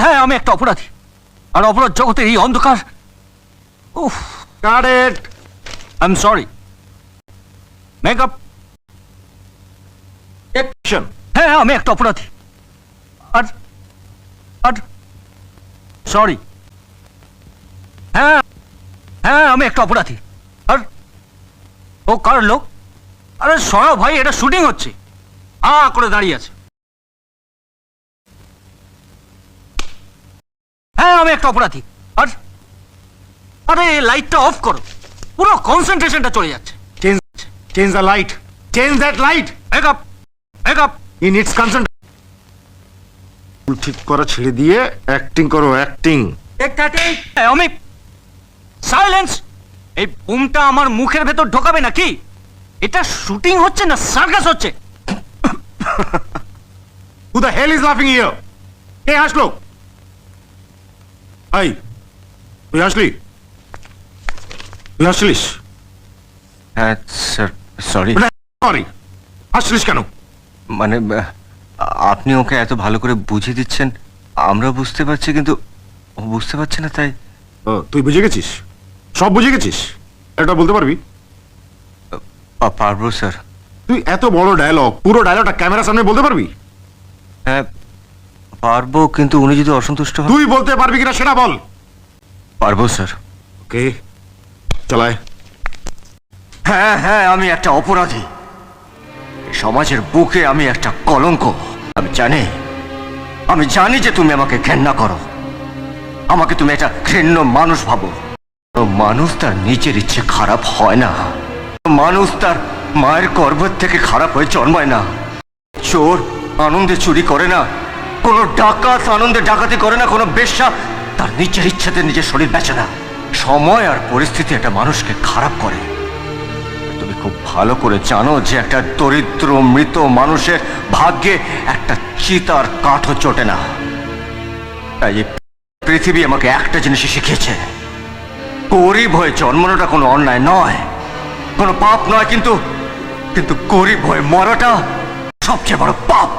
হ্যাঁ, আমি একটা অপরাধী, আর অপরাধ জগতের এই অন্ধকার। উফ, got it. I am sorry. Makeup. Action. হ্যাঁ, আমি একটা অপরাধী, আর আর সরি। হ্যাঁ হ্যাঁ, আমি একটা অপরাধী, আর ও কার লোক? আরে সরা ভাই, এটা শুটিং হচ্ছে। করে দাঁড়িয়ে আছে। হ্যাঁ, আমি একটা অপরাধী, আর আরে লাইটটা অফ করো, পুরো কনসেন্ট্রেশনটা চলে যাচ্ছে। Change the light, change that light. Makeup makeup. He needs concentration. ঠিক করা ছেড়ে দিয়ে অ্যাক্টিং করো, অ্যাক্টিং। আমি সাইলেন্স। এই বুমটা আমার মুখের ভেতর ঢোকাবে নাকি? এটা শুটিং হচ্ছে না সার্কাস হচ্ছে? Who the hell is laughing here? কে হাসলো? এই, তুই হাসলি? তুই হাসলিস? হ্যাঁ স্যার, সরি। সরি, হাসলিস কেন? মানে আপনি ওকে এত ভালো করে বুঝিয়ে দিচ্ছেন, আমরা বুঝতে পারছি, কিন্তু ও বুঝতে পারছে না, তাই। তুই বুঝে গেছিস? সব বুঝে গেছিস? এটা বলতে পারবি? পারবো স্যার। তুই এত বড় ডায়লগ, পুরো ডায়লগটা ক্যামেরার সামনে বলতে পারবি? হ্যাঁ পারবো, কিন্তু উনি যদি অসন্তুষ্ট হন। তুই বলতে পারবি কিনা সেটা বল। পারবো স্যার। ওকে, চালায়। হ্যাঁ হ্যাঁ, আমি একটা অপরাধী, সমাজের বুকে আমি একটা কলঙ্ক। আমি জানি যে তুমি আমাকে ঘেন্না করো, আমাকে তুমি একটা ঘৃণ্য মানুষ ভাবো। মানুষ তার নিজের ইচ্ছে খারাপ হয় না, মানুষ তার মায়ের গর্ভের থেকে খারাপ হয়ে জন্মায় না। চোর আনন্দে চুরি করে না, কোনো ডাকাত আনন্দে ডাকাতি করে না, কোনো বেশ্যা তার নিজের ইচ্ছাতে নিজের শরীর বেচে না। সময় আর পরিস্থিতি একটা মানুষকে খারাপ করে। তুমি খুব ভালো করে জানো যে একটা দরিদ্র মৃত মানুষের ভাগ্যে একটা চিতার কাঠও চটে না। তাই এই পৃথিবী আমাকে একটা জিনিসই শিখিয়েছে, গরিব হয়ে জন্মানোটা কোনো অন্যায় নয়, কোনো পাপ নয়, কিন্তু গরিব হয়ে মরাটা সবচেয়ে বড় পাপ।